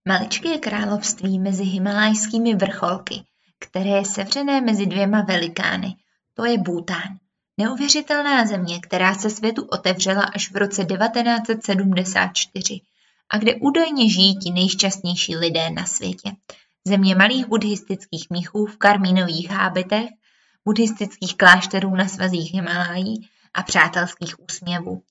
Maličké království mezi himalajskými vrcholky, které je sevřené mezi dvěma velikány, to je Bhútán. Neuvěřitelná země, která se světu otevřela až v roce 1974 a kde údajně žijí ti nejšťastnější lidé na světě. Země malých buddhistických mnichů v karmínových hábitech, buddhistických klášterů na svazích Himalají a přátelských úsměvů.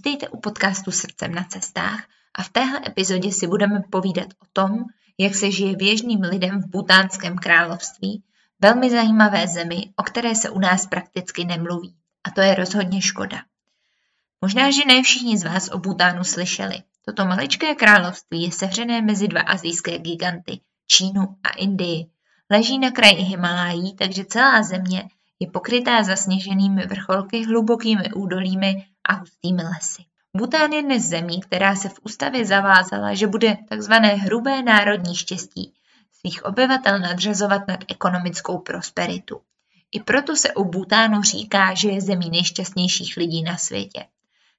Vítejte u podcastu Srdcem na cestách a v téhle epizodě si budeme povídat o tom, jak se žije běžným lidem v Bhútánském království, velmi zajímavé zemi, o které se u nás prakticky nemluví. A to je rozhodně škoda. Možná, že ne všichni z vás o Bhútánu slyšeli. Toto maličké království je sevřené mezi dva asijské giganty, Čínu a Indii. Leží na kraji Himalají, takže celá země je pokrytá zasněženými vrcholky, hlubokými údolími a hustými lesy. Bhútán je dnes zemí, která se v ústavě zavázala, že bude tzv. Hrubé národní štěstí svých obyvatel nadřazovat nad ekonomickou prosperitu. I proto se o Bhútánu říká, že je zemí nejšťastnějších lidí na světě.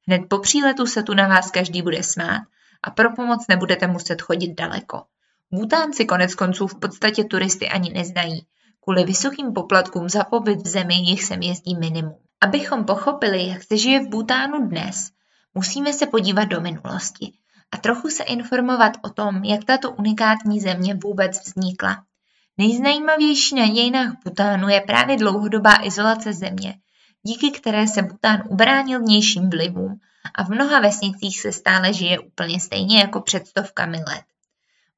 Hned po příletu se tu na vás každý bude smát a pro pomoc nebudete muset chodit daleko. Bhútánci koneckonců v podstatě turisty ani neznají. Kvůli vysokým poplatkům za pobyt v zemi jich sem jezdí minimum. Abychom pochopili, jak se žije v Bhútánu dnes, musíme se podívat do minulosti a trochu se informovat o tom, jak tato unikátní země vůbec vznikla. Nejzajímavější na dějinách Bhútánu je právě dlouhodobá izolace země, díky které se Bhútán ubránil vnějším vlivům a v mnoha vesnicích se stále žije úplně stejně jako před stovkami let.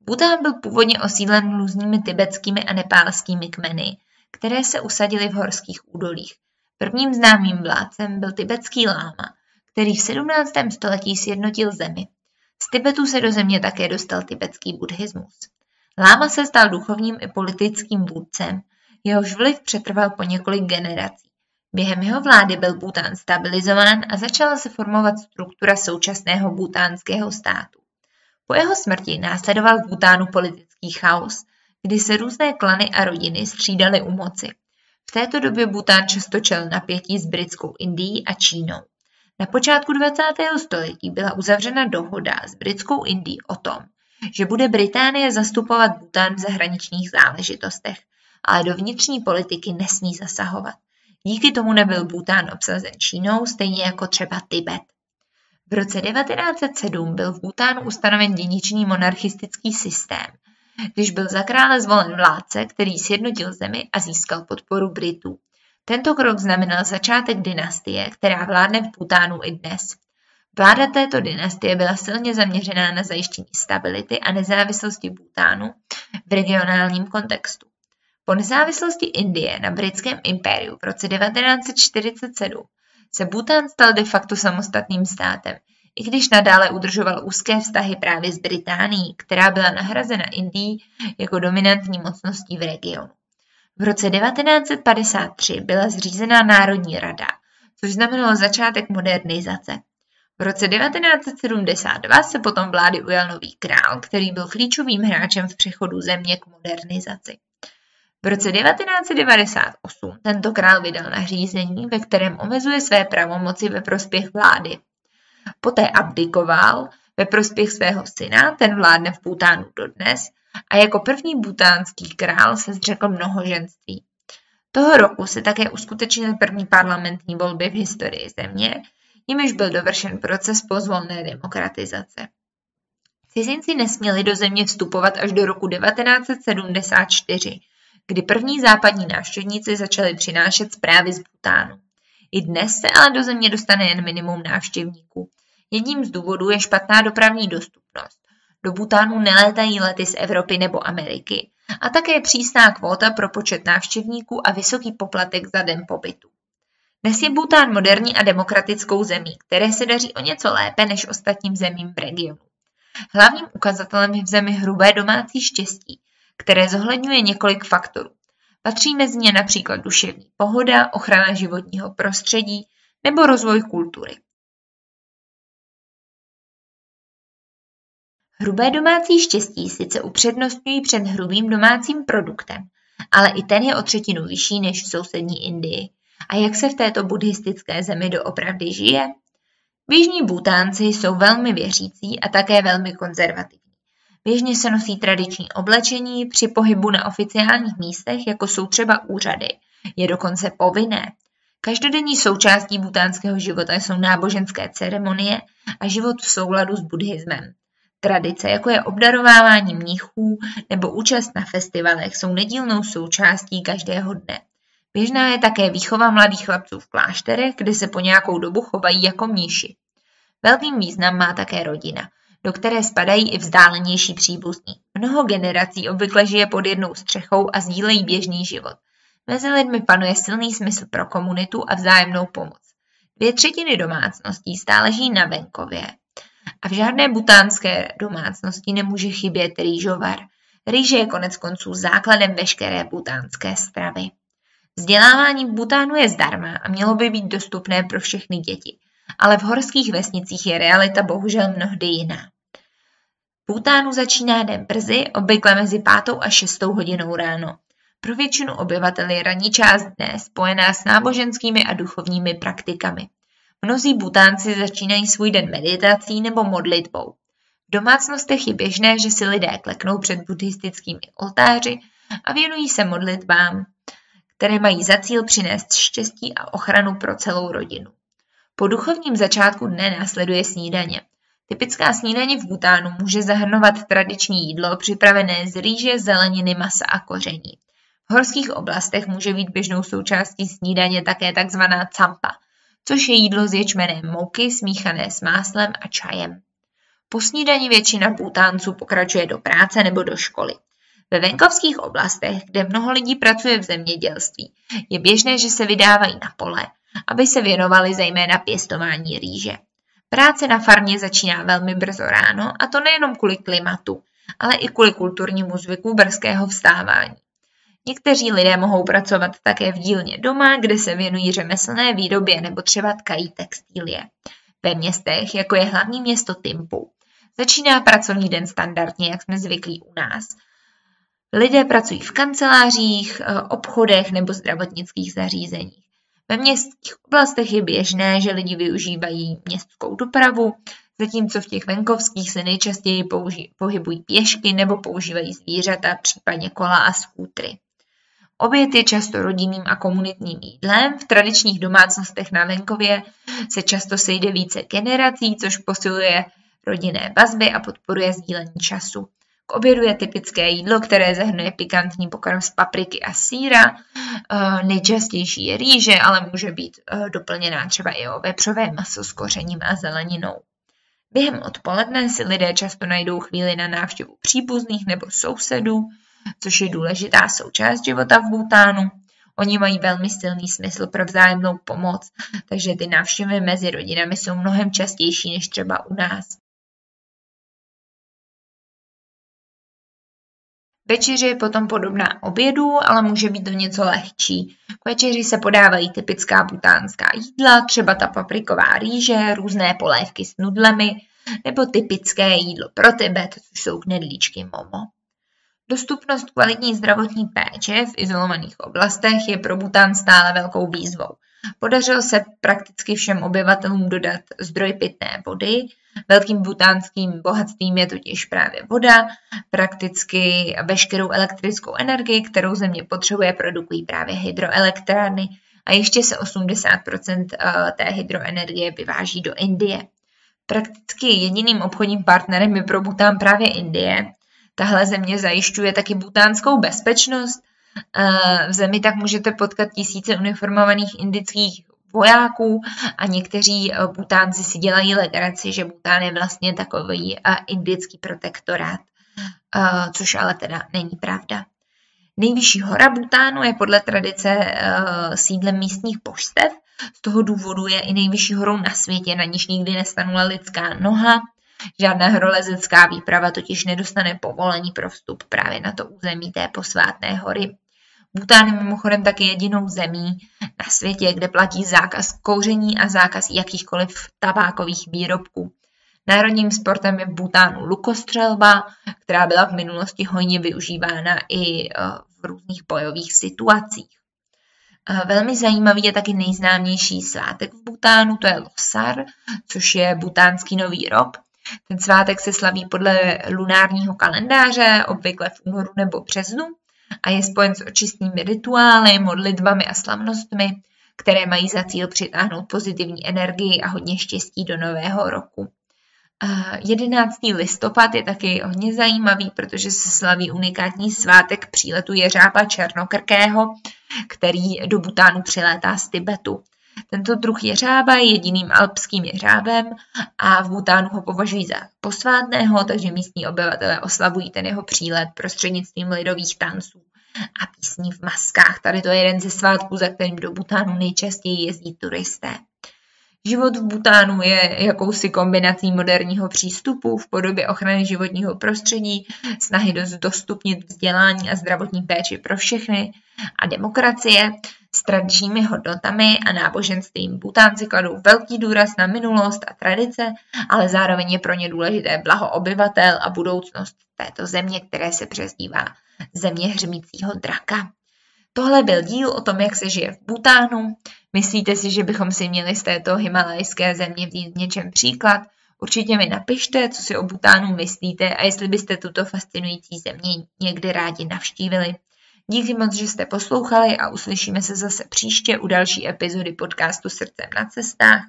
Bhútán byl původně osídlen různými tibetskými a nepálskými kmeny, které se usadily v horských údolích. Prvním známým vládcem byl tibetský láma, který v 17. století sjednotil zemi. Z Tibetu se do země také dostal tibetský buddhismus. Láma se stal duchovním i politickým vůdcem, jehož vliv přetrval po několik generací. Během jeho vlády byl Bhútán stabilizován a začala se formovat struktura současného bhútánského státu. Po jeho smrti následoval v Bhútánu politický chaos, kdy se různé klany a rodiny střídaly u moci. V této době Bhútán často čelil napětí s britskou Indií a Čínou. Na počátku 20. století byla uzavřena dohoda s britskou Indií o tom, že bude Británie zastupovat Bhútán v zahraničních záležitostech, ale do vnitřní politiky nesmí zasahovat. Díky tomu nebyl Bhútán obsazen Čínou, stejně jako třeba Tibet. V roce 1907 byl v Bhútánu ustanoven dědičný monarchistický systém, když byl za krále zvolen vládce, který sjednotil zemi a získal podporu Britů. Tento krok znamenal začátek dynastie, která vládne v Bhútánu i dnes. Vláda této dynastie byla silně zaměřená na zajištění stability a nezávislosti Bhútánu v regionálním kontextu. Po nezávislosti Indie na britském impériu v roce 1947 se Bhútán stal de facto samostatným státem, i když nadále udržoval úzké vztahy právě s Británií, která byla nahrazena Indií jako dominantní mocností v regionu. V roce 1953 byla zřízena Národní rada, což znamenalo začátek modernizace. V roce 1972 se potom vlády ujal nový král, který byl klíčovým hráčem v přechodu země k modernizaci. V roce 1998 tento král vydal nařízení, ve kterém omezuje své pravomoci ve prospěch vlády. Poté abdikoval ve prospěch svého syna, ten vládne v Bhútánu dodnes, a jako první bhútánský král se zřekl mnohoženství. Toho roku se také uskutečnily první parlamentní volby v historii země, jimiž byl dovršen proces pozvolné demokratizace. Cizinci nesměli do země vstupovat až do roku 1974, kdy první západní návštěvníci začali přinášet zprávy z Bhútánu. I dnes se ale do země dostane jen minimum návštěvníků. Jedním z důvodů je špatná dopravní dostupnost. Do Bhútánu nelétají lety z Evropy nebo Ameriky a také přísná kvóta pro počet návštěvníků a vysoký poplatek za den pobytu. Dnes je Bhútán moderní a demokratickou zemí, které se daří o něco lépe než ostatním zemím v regionu. Hlavním ukazatelem je v zemi hrubé domácí štěstí, které zohledňuje několik faktorů. Patří mezi ně například duševní pohoda, ochrana životního prostředí nebo rozvoj kultury. Hrubé domácí štěstí sice upřednostňují před hrubým domácím produktem, ale i ten je o 1/3 vyšší než v sousední Indii. A jak se v této buddhistické zemi doopravdy žije? Běžní Bhútánci jsou velmi věřící a také velmi konzervativní. Běžně se nosí tradiční oblečení, při pohybu na oficiálních místech, jako jsou třeba úřady, je dokonce povinné. Každodenní součástí bhútánského života jsou náboženské ceremonie a život v souladu s buddhismem. Tradice, jako je obdarovávání mnichů nebo účast na festivalech, jsou nedílnou součástí každého dne. Běžná je také výchova mladých chlapců v klášterech, kde se po nějakou dobu chovají jako mniši. Velký význam má také rodina, do které spadají i vzdálenější příbuzní. Mnoho generací obvykle žije pod jednou střechou a sdílejí běžný život. Mezi lidmi panuje silný smysl pro komunitu a vzájemnou pomoc. 2/3 domácností stále žijí na venkově a v žádné bhútánské domácnosti nemůže chybět rýžovar. Rýže je koneckonců základem veškeré bhútánské stravy. Vzdělávání v Bhútánu je zdarma a mělo by být dostupné pro všechny děti, ale v horských vesnicích je realita bohužel mnohdy jiná. V Bhútánu začíná den brzy, obvykle mezi 5. a 6. hodinou ráno. Pro většinu obyvatel je ranní část dne spojená s náboženskými a duchovními praktikami. Mnozí Bhútánci začínají svůj den meditací nebo modlitbou. V domácnostech je běžné, že si lidé kleknou před buddhistickými oltáři a věnují se modlitbám, které mají za cíl přinést štěstí a ochranu pro celou rodinu. Po duchovním začátku dne následuje snídaně. Typická snídaně v Bhútánu může zahrnovat tradiční jídlo připravené z rýže, zeleniny, masa a koření. V horských oblastech může být běžnou součástí snídaně také tzv. Campa, což je jídlo z ječmenné mouky smíchané s máslem a čajem. Po snídani většina Bhútánců pokračuje do práce nebo do školy. Ve venkovských oblastech, kde mnoho lidí pracuje v zemědělství, je běžné, že se vydávají na pole, aby se věnovali zejména pěstování rýže. Práce na farmě začíná velmi brzo ráno, a to nejenom kvůli klimatu, ale i kvůli kulturnímu zvyku brzkého vstávání. Někteří lidé mohou pracovat také v dílně doma, kde se věnují řemeslné výrobě nebo třeba tkají textilie. Ve městech, jako je hlavní město Thimphu, začíná pracovní den standardně, jak jsme zvyklí u nás. Lidé pracují v kancelářích, obchodech nebo zdravotnických zařízeních. Ve městských oblastech je běžné, že lidi využívají městskou dopravu, zatímco v těch venkovských se nejčastěji pohybují pěšky nebo používají zvířata, případně kola a skútry. Oběd je často rodinným a komunitním jídlem. V tradičních domácnostech na venkově se často sejde více generací, což posiluje rodinné vazby a podporuje sdílení času. K obědu je typické jídlo, které zahrnuje pikantní pokrm z papriky a sýra. Nejčastější je rýže, ale může být doplněná třeba i o vepřové maso s kořením a zeleninou. Během odpoledne si lidé často najdou chvíli na návštěvu příbuzných nebo sousedů, což je důležitá součást života v Bhútánu. Oni mají velmi silný smysl pro vzájemnou pomoc, takže ty návštěvy mezi rodinami jsou mnohem častější než třeba u nás. Večeře je potom podobná obědu, ale může být to něco lehčí. K večeři se podávají typická bhutánská jídla, třeba ta papriková rýže, různé polévky s nudlemi, nebo typické jídlo pro Tibet, což jsou knedlíčky momo. Dostupnost kvalitní zdravotní péče v izolovaných oblastech je pro Bhútán stále velkou výzvou. Podařilo se prakticky všem obyvatelům dodat zdroj pitné vody. Velkým bhutánským bohatstvím je totiž právě voda. Prakticky veškerou elektrickou energii, kterou země potřebuje, produkují právě hydroelektrárny a ještě se 80% té hydroenergie vyváží do Indie. Prakticky jediným obchodním partnerem je pro Bhútán právě Indie. Tahle země zajišťuje taky bhutánskou bezpečnost. V zemi tak můžete potkat tisíce uniformovaných indických vojáků a někteří Bhútánci si dělají legraci, že Bhútán je vlastně takový indický protektorát, což ale teda není pravda. Nejvyšší hora Bhútánu je podle tradice sídlem místních božstev, z toho důvodu je i nejvyšší horou na světě, na níž nikdy nestanula lidská noha. Žádná horolezecká výprava totiž nedostane povolení pro vstup právě na to území té posvátné hory. Bhútán je mimochodem taky jedinou zemí na světě, kde platí zákaz kouření a zákaz jakýchkoliv tabákových výrobků. Národním sportem je v Bhútánu lukostřelba, která byla v minulosti hojně využívána i v různých bojových situacích. Velmi zajímavý je taky nejznámější svátek v Bhútánu, to je Losar, což je bhútánský nový rok. Ten svátek se slaví podle lunárního kalendáře, obvykle v únoru nebo březnu, a je spojen s očistnými rituály, modlitbami a slavnostmi, které mají za cíl přitáhnout pozitivní energii a hodně štěstí do nového roku. 11. listopad je taky hodně zajímavý, protože se slaví unikátní svátek příletu jeřába černokrkého, který do Bhútánu přilétá z Tibetu. Tento druh jeřába je jediným alpským jeřábem a v Bhútánu ho považují za posvátného, takže místní obyvatelé oslavují ten jeho přílet prostřednictvím lidových tanců a písní v maskách. Tady to je jeden ze svátků, za kterým do Bhútánu nejčastěji jezdí turisté. Život v Bhútánu je jakousi kombinací moderního přístupu v podobě ochrany životního prostředí, snahy dostupnit vzdělání a zdravotní péči pro všechny a demokracie s tradičními hodnotami a náboženstvím. Bhútánci kladou velký důraz na minulost a tradice, ale zároveň je pro ně důležité blaho obyvatel a budoucnost této země, které se přezdívá země hřmícího draka. Tohle byl díl o tom, jak se žije v Bhútánu. Myslíte si, že bychom si měli z této himalajské země vzít něčem příklad? Určitě mi napište, co si o Bhútánu myslíte a jestli byste tuto fascinující země někdy rádi navštívili. Díky moc, že jste poslouchali a uslyšíme se zase příště u další epizody podcastu Srdcem na cestách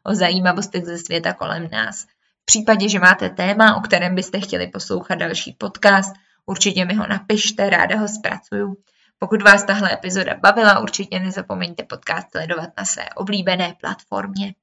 o zajímavostech ze světa kolem nás. V případě, že máte téma, o kterém byste chtěli poslouchat další podcast, určitě mi ho napište, ráda ho zpracuju. Pokud vás tahle epizoda bavila, určitě nezapomeňte podcast sledovat na své oblíbené platformě.